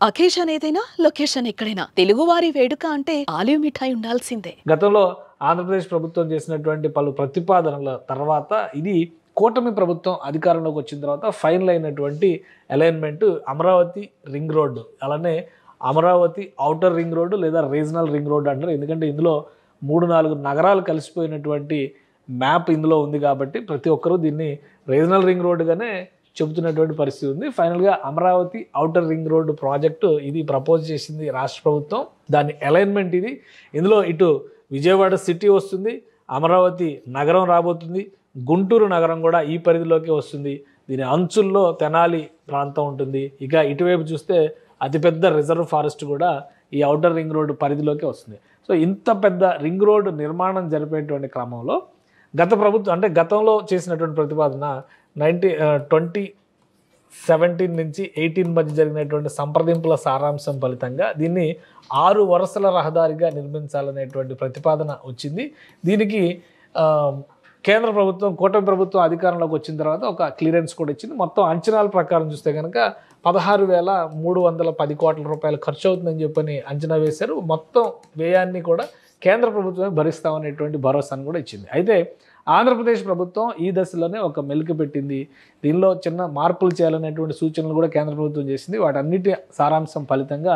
Occasion ఏదైనా location ఎక్కడైనా తెలుగువారి వేడుక అంటే ఆలివ్ మిఠాయి ఉండాల్సిందే. గతంలో ఆంధ్రప్రదేశ్ ప్రభుత్వం చేసినటువంటి పలు ప్రతిపాదనల తర్వాత ఇది కూటమి ప్రభుత్వం అధికారంలోకి వచ్చిన తర్వాత ఫైనల్ అయినటువంటి అలైన్మెంట్ అమరావతి రింగ్ రోడ్డు, అలానే అమరావతి ఔటర్ రింగ్ రోడ్డు లేదా రీజనల్ రింగ్ రోడ్డు అంటారు. ఎందుకంటే ఇందులో 3-4 నగరాలు కలిసిపోయినటువంటి మ్యాప్ ఇందులో ఉంది కాబట్టి ప్రతి ఒక్కరూ దీన్ని రీజనల్ రింగ్ రోడ్డుగానే చెబుతున్నటువంటి పరిస్థితి ఉంది. ఫైనల్గా Amaravati outer ring road project ఇది ప్రపోజ్ చేసింది రాష్ట్ర ప్రభుత్వం. దాని అలైన్మెంట్ ఇది. ఇందులో ఇటు విజయవాడ సిటీ వస్తుంది, అమరావతి నగరం రాబోతుంది, గుంటూరు నగరం కూడా ఈ పరిధిలోకి వస్తుంది. దీని అంచుల్లో తెనాలి ప్రాంతం ఉంటుంది. ఇక ఇటువైపు చూస్తే అతిపెద్ద రిజర్వ్ ఫారెస్ట్ కూడా ఈ ఔటర్ రింగ్ రోడ్డు పరిధిలోకి వస్తుంది. సో ఇంత పెద్ద రింగ్ రోడ్డు నిర్మాణం జరిపేటువంటి క్రమంలో గత ప్రభుత్వం అంటే గతంలో చేసినటువంటి ప్రతిపాదన 2017 నుంచి 18 మధ్య జరిగినటువంటి సంప్రదింపుల సారాంశం ఫలితంగా దీన్ని 6 వరుసల రహదారిగా నిర్మించాలనేటువంటి ప్రతిపాదన వచ్చింది. దీనికి కేంద్ర ప్రభుత్వం కూటమి ప్రభుత్వం అధికారంలోకి వచ్చిన తర్వాత ఒక క్లియరెన్స్ కూడా ఇచ్చింది. మొత్తం అంచనాల ప్రకారం చూస్తే కనుక 16,310 కోట్ల రూపాయలు ఖర్చు అవుతుందని చెప్పని అంచనా వేశారు. మొత్తం వ్యయాన్ని కూడా కేంద్ర ప్రభుత్వమే భరిస్తామనేటువంటి భరోసాను కూడా ఇచ్చింది. అయితే ఆంధ్రప్రదేశ్ ప్రభుత్వం ఈ దశలోనే ఒక మెలిక పెట్టింది. దీనిలో చిన్న మార్పులు చేయాలనేటువంటి సూచనలు కూడా కేంద్ర ప్రభుత్వం చేసింది. వాటన్నిటి సారాంశం ఫలితంగా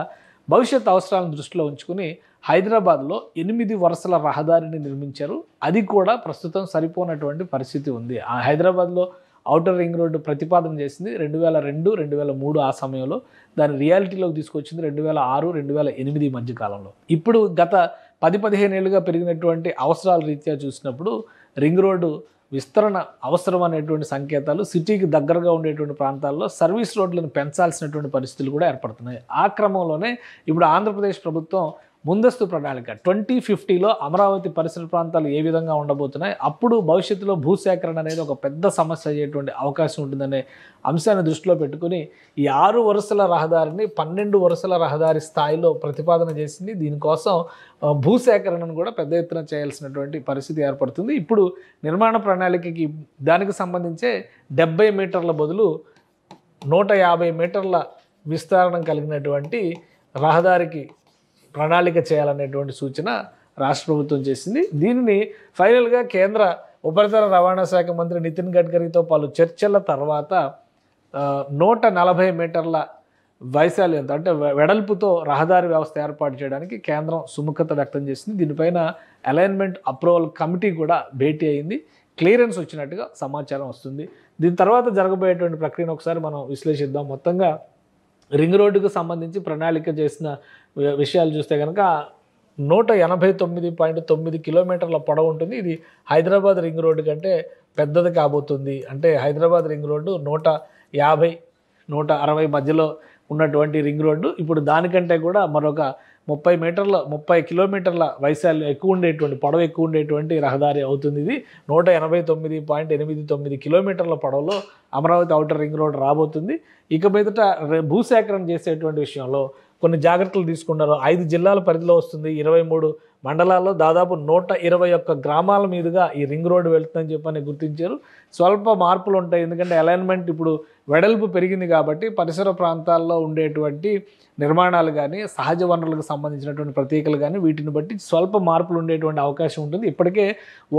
భవిష్యత్ అవసరాలను దృష్టిలో ఉంచుకుని హైదరాబాద్లో 8 వరుసల రహదారిని నిర్మించారు. అది కూడా ప్రస్తుతం సరిపోనటువంటి పరిస్థితి ఉంది. ఆ హైదరాబాద్లో ఔటర్ రింగ్ రోడ్డు ప్రతిపాదన చేసింది 2002, 2003 ఆ సమయంలో. దాని రియాలిటీలోకి తీసుకొచ్చింది 2006, 2008 మధ్య కాలంలో. ఇప్పుడు గత 10-15 ఏళ్ళుగా పెరిగినటువంటి అవసరాల రీత్యా చూసినప్పుడు రింగ్ రోడ్డు విస్తరణ అవసరం అనేటువంటి సంకేతాలు సిటీకి దగ్గరగా ఉండేటువంటి ప్రాంతాల్లో సర్వీస్ రోడ్లను పెంచాల్సినటువంటి పరిస్థితులు కూడా ఏర్పడుతున్నాయి. ఆ క్రమంలోనే ఇప్పుడు ఆంధ్రప్రదేశ్ ప్రభుత్వం ముందస్తు ప్రణాళిక 2050లో అమరావతి పరిసర ప్రాంతాలు ఏ విధంగా ఉండబోతున్నాయి, అప్పుడు భవిష్యత్తులో భూసేకరణ అనేది ఒక పెద్ద సమస్య అయ్యేటువంటి అవకాశం ఉంటుందనే అంశాన్ని దృష్టిలో పెట్టుకుని ఈ 6 వరుసల రహదారిని 12 వరుసల రహదారి స్థాయిలో ప్రతిపాదన చేసింది. దీనికోసం భూసేకరణను కూడా పెద్ద ఎత్తున చేయాల్సినటువంటి పరిస్థితి ఏర్పడుతుంది. ఇప్పుడు నిర్మాణ ప్రణాళికకి దానికి సంబంధించే 70 మీటర్ల బదులు 150 మీటర్ల విస్తరణ కలిగినటువంటి రహదారికి ప్రణాళిక చేయాలనేటువంటి సూచన రాష్ట్ర ప్రభుత్వం చేసింది. దీనిని ఫైనల్గా కేంద్ర ఉపరితల రవాణా శాఖ మంత్రి నితిన్ గడ్కరీతో పలు చర్చల తర్వాత 140 మీటర్ల వైశాల్యంతో అంటే వెడల్పుతో రహదారి వ్యవస్థ ఏర్పాటు చేయడానికి కేంద్రం సుముఖత వ్యక్తం చేసింది. దీనిపైన అలైన్మెంట్ అప్రూవల్ కమిటీ కూడా భేటీ అయింది. క్లియరెన్స్ వచ్చినట్టుగా సమాచారం వస్తుంది. దీని తర్వాత జరగబోయేటువంటి ప్రక్రియను ఒకసారి మనం విశ్లేషిద్దాం. మొత్తంగా రింగ్ రోడ్డుకు సంబంధించి ప్రణాళిక చేసిన విషయాలు చూస్తే కనుక 189.9 కిలోమీటర్ల పొడవు ఉంటుంది. ఇది హైదరాబాద్ రింగ్ రోడ్డు కంటే పెద్దది కాబోతుంది. అంటే హైదరాబాద్ రింగ్ రోడ్డు 150-160 మధ్యలో ఉన్నటువంటి రింగ్ రోడ్డు ఇప్పుడు దానికంటే కూడా మరొక 30 కిలోమీటర్ల వైశాల్యం ఎక్కువ ఉండేటువంటి పొడవు ఎక్కువ ఉండేటువంటి రహదారి అవుతుంది. ఇది 189.89 కిలోమీటర్ల పొడవులో అమరావతి ఔటర్ రింగ్ రోడ్ రాబోతుంది. ఇక మీదట భూసేకరణ చేసేటువంటి విషయంలో కొన్ని జాగ్రత్తలు తీసుకున్నారు. 5 జిల్లాల పరిధిలో వస్తుంది. 23 మండలాల్లో దాదాపు 121 గ్రామాల మీదుగా ఈ రింగ్ రోడ్డు వెళ్తుందని చెప్పని గుర్తించారు. స్వల్ప మార్పులు ఉంటాయి. ఎందుకంటే అలైన్మెంట్ ఇప్పుడు వెడల్పు పెరిగింది కాబట్టి పరిసర ప్రాంతాల్లో ఉండేటువంటి నిర్మాణాలు కానీ సహజ వనరులకు సంబంధించినటువంటి ప్రతీకలు కానీ వీటిని బట్టి స్వల్ప మార్పులు ఉండేటువంటి అవకాశం ఉంటుంది. ఇప్పటికే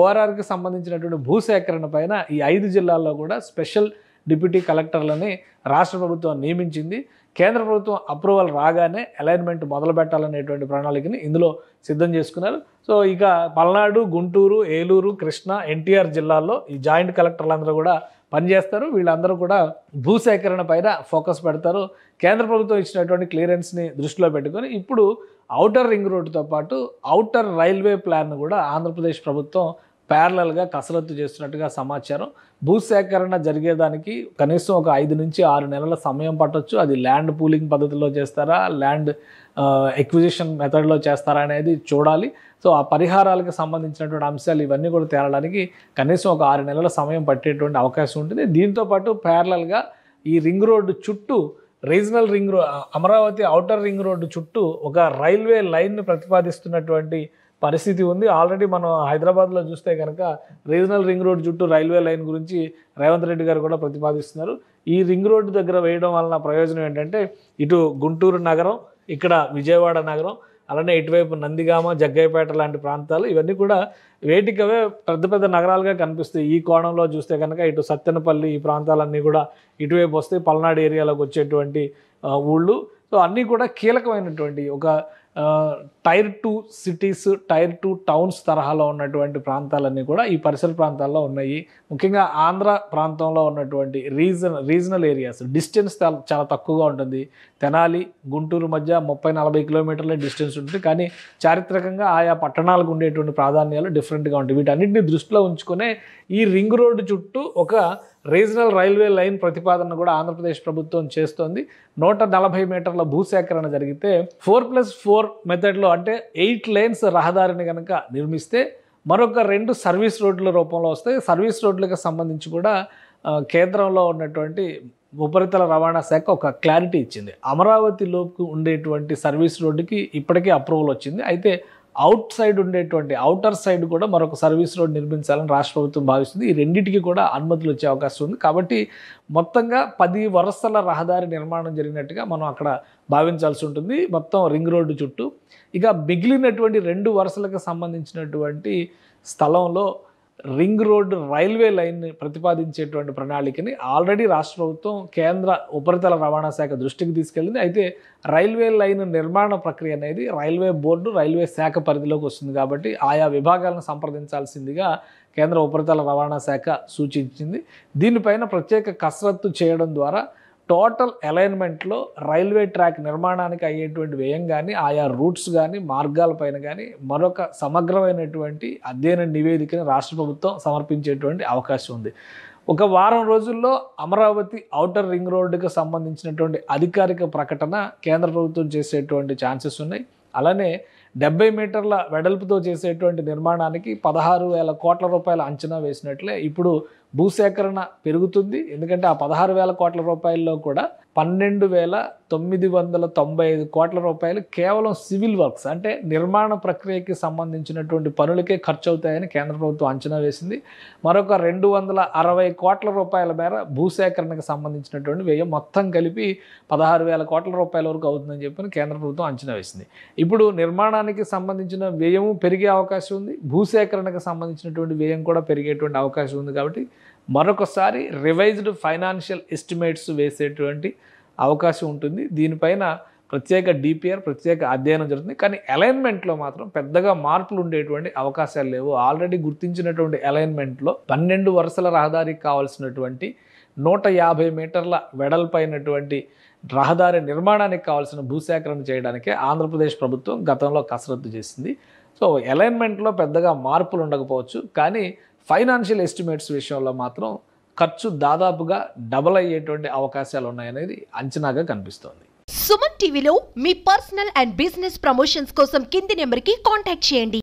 ఓఆర్ఆర్కి సంబంధించినటువంటి భూసేకరణ పైన ఈ 5 జిల్లాల్లో కూడా స్పెషల్ డిప్యూటీ కలెక్టర్లని రాష్ట్ర ప్రభుత్వం నియమించింది. కేంద్ర ప్రభుత్వం అప్రూవల్ రాగానే అలైన్మెంట్ మొదలు పెట్టాలనేటువంటి ప్రణాళికని ఇందులో సిద్ధం చేసుకున్నారు. సో ఇక పల్నాడు, గుంటూరు, ఏలూరు, కృష్ణా, ఎన్టీఆర్ జిల్లాల్లో ఈ జాయింట్ కలెక్టర్లందరూ కూడా పనిచేస్తారు. వీళ్ళందరూ కూడా భూసేకరణ పైన ఫోకస్ పెడతారు. కేంద్ర ప్రభుత్వం ఇచ్చినటువంటి క్లియరెన్స్ని దృష్టిలో పెట్టుకొని ఇప్పుడు ఔటర్ రింగ్ రోడ్డుతో పాటు ఔటర్ రైల్వే ప్లాన్ కూడా ఆంధ్రప్రదేశ్ ప్రభుత్వం ప్యారలల్గా కసరత్తు చేస్తున్నట్టుగా సమాచారం. భూసేకరణ జరిగేదానికి కనీసం ఒక 5 నుంచి 6 నెలల సమయం పట్టొచ్చు. అది ల్యాండ్ పూలింగ్ పద్ధతిలో చేస్తారా, ల్యాండ్ ఎక్విజిషన్ మెథడ్లో చేస్తారా అనేది చూడాలి. సో ఆ పరిహారాలకు సంబంధించినటువంటి అంశాలు ఇవన్నీ కూడా తేలడానికి కనీసం ఒక 6 నెలల సమయం పట్టేటువంటి అవకాశం ఉంటుంది. దీంతోపాటు ప్యారలల్గా ఈ రింగ్ రోడ్డు చుట్టూ regional ring Amaravati outer ring road చుట్టూ ఒక రైల్వే లైన్ను ప్రతిపాదిస్తున్నటువంటి పరిస్థితి ఉంది. ఆల్రెడీ మనం హైదరాబాద్లో చూస్తే కనుక రీజనల్ రింగ్ రోడ్ చుట్టూ రైల్వే లైన్ గురించి రేవంత్ రెడ్డి గారు కూడా ప్రతిపాదిస్తున్నారు. ఈ రింగ్ రోడ్డు దగ్గర వేయడం వలన ప్రయోజనం ఏంటంటే ఇటు గుంటూరు నగరం, ఇక్కడ విజయవాడ నగరం, అలానే ఇటువైపు నందిగామ, జగ్గయ్యపేట లాంటి ప్రాంతాలు ఇవన్నీ కూడా వేటికవే పెద్ద పెద్ద నగరాలుగా కనిపిస్తాయి. ఈ కోణంలో చూస్తే కనుక ఇటు సత్తెనపల్లి ఈ ప్రాంతాలన్నీ కూడా ఇటువైపు వస్తే పల్నాడు ఏరియాలోకి వచ్చేటువంటి ఊళ్ళు. సో అన్నీ కూడా కీలకమైనటువంటి ఒక టైర్ 2 సిటీస్, టైర్ 2 టౌన్స్ తరహాలో ఉన్నటువంటి ప్రాంతాలన్నీ కూడా ఈ పరిసర ప్రాంతాల్లో ఉన్నాయి. ముఖ్యంగా ఆంధ్ర ప్రాంతంలో ఉన్నటువంటి రీజనల్ ఏరియాస్ డిస్టెన్స్ చాలా తక్కువగా ఉంటుంది. తెనాలి, గుంటూరు మధ్య 30-40 కిలోమీటర్ల డిస్టెన్స్ ఉంటుంది. కానీ చారిత్రకంగా ఆయా పట్టణాలకు ఉండేటువంటి ప్రాధాన్యాలు డిఫరెంట్గా ఉంటాయి. వీటన్నిటిని దృష్టిలో ఉంచుకునే ఈ రింగ్ రోడ్డు చుట్టూ ఒక రీజనల్ రైల్వే లైన్ ప్రతిపాదన కూడా ఆంధ్రప్రదేశ్ ప్రభుత్వం చేస్తోంది. 140 మీటర్ల భూసేకరణ జరిగితే 4+4 మెథడ్లో అంటే 8 లేన్స్ రహదారిని కనుక నిర్మిస్తే మరొక 2 సర్వీస్ రోడ్ల రూపంలో వస్తాయి. సర్వీస్ రోడ్లకు సంబంధించి కూడా కేంద్రంలో ఉన్నటువంటి ఉపరితల రవాణా శాఖ ఒక క్లారిటీ ఇచ్చింది. అమరావతిలోకి ఉండేటువంటి సర్వీస్ రోడ్డుకి ఇప్పటికే అప్రూవల్ వచ్చింది. అయితే అవుటర్ సైడ్ కూడా మరొక సర్వీస్ రోడ్ నిర్మించాలని రాష్ట్ర ప్రభుత్వం భావిస్తుంది. ఈ రెండింటికి కూడా అనుమతులు వచ్చే అవకాశం ఉంది. కాబట్టి మొత్తంగా 10 వరుసల రహదారి నిర్మాణం జరిగినట్టుగా మనం అక్కడ భావించాల్సి ఉంటుంది మొత్తం రింగ్ రోడ్డు చుట్టూ. ఇక మిగిలినటువంటి 2 వరుసలకు సంబంధించినటువంటి స్థలంలో రింగ్ రోడ్డు రైల్వే లైన్ని ప్రతిపాదించేటువంటి ప్రణాళికని ఆల్రెడీ రాష్ట్ర ప్రభుత్వం కేంద్ర ఉపరితల రవాణా శాఖ దృష్టికి తీసుకెళ్ళింది. అయితే రైల్వే లైన్ నిర్మాణ ప్రక్రియ అనేది రైల్వే బోర్డు, రైల్వే శాఖ పరిధిలోకి వస్తుంది. కాబట్టి ఆయా విభాగాలను సంప్రదించాల్సిందిగా కేంద్ర ఉపరితల రవాణా శాఖ సూచించింది. దీనిపైన ప్రత్యేక కసరత్తు చేయడం ద్వారా టోటల్ అలైన్మెంట్లో రైల్వే ట్రాక్ నిర్మాణానికి అయ్యేటువంటి వ్యయం కానీ, ఆయా రూట్స్ కానీ, మార్గాలపైన కానీ మరొక సమగ్రమైనటువంటి అధ్యయన నివేదికను రాష్ట్ర ప్రభుత్వం సమర్పించేటువంటి అవకాశం ఉంది. ఒక వారం రోజుల్లో అమరావతి ఔటర్ రింగ్ రోడ్డుకు సంబంధించినటువంటి అధికారిక ప్రకటన కేంద్ర ప్రభుత్వం చేసేటువంటి ఛాన్సెస్ ఉన్నాయి. అలానే 70 మీటర్ల వెడల్పుతో చేసేటువంటి నిర్మాణానికి 16,000 కోట్ల రూపాయల అంచనా వేసినట్లే ఇప్పుడు భూసేకరణ పెరుగుతుంది. ఎందుకంటే ఆ 16,000 కోట్ల రూపాయల్లో కూడా 12,995 కోట్ల రూపాయలు కేవలం సివిల్ వర్క్స్ అంటే నిర్మాణ ప్రక్రియకి సంబంధించినటువంటి పనులకే ఖర్చు అవుతాయని కేంద్ర ప్రభుత్వం అంచనా వేసింది. మరొక 260 కోట్ల రూపాయల మేర భూసేకరణకు సంబంధించినటువంటి వ్యయం మొత్తం కలిపి 16,000 కోట్ల రూపాయల వరకు అవుతుందని చెప్పి కేంద్ర ప్రభుత్వం అంచనా వేసింది. ఇప్పుడు నిర్మాణానికి సంబంధించిన వ్యయం పెరిగే అవకాశం ఉంది, భూసేకరణకు సంబంధించినటువంటి వ్యయం కూడా పెరిగేటువంటి అవకాశం ఉంది. కాబట్టి మరొకసారి రివైజ్డ్ ఫైనాన్షియల్ ఎస్టిమేట్స్ వేసేటువంటి అవకాశం ఉంటుంది. దీనిపైన ప్రత్యేక డిపిఆర్, ప్రత్యేక అధ్యయనం జరుగుతుంది. కానీ అలైన్మెంట్లో మాత్రం పెద్దగా మార్పులు ఉండేటువంటి అవకాశాలు లేవు. ఆల్రెడీ గుర్తించినటువంటి అలైన్మెంట్లో 12 వరుసల రహదారికి కావాల్సినటువంటి 150 మీటర్ల వెడల్పైనటువంటి రహదారి నిర్మాణానికి కావాల్సిన భూసేకరణ చేయడానికే ఆంధ్రప్రదేశ్ ప్రభుత్వం గతంలో కసరత్తు చేసింది. సో అలైన్మెంట్లో పెద్దగా మార్పులు ఉండకపోవచ్చు, కానీ ఫైనాన్షియల్ ఎస్టిమేట్స్ విషయంలో మాత్రం ఖర్చు దాదాపుగా డబల్ అయ్యేటువంటి అవకాశాలు ఉన్నాయనేది అంచనాగా కనిపిస్తోంది. సుమన్ టీవీలో మీ పర్సనల్ అండ్ బిజినెస్ ప్రమోషన్స్ కోసం కింది నెంబర్కి కాంటాక్ట్ చేయండి.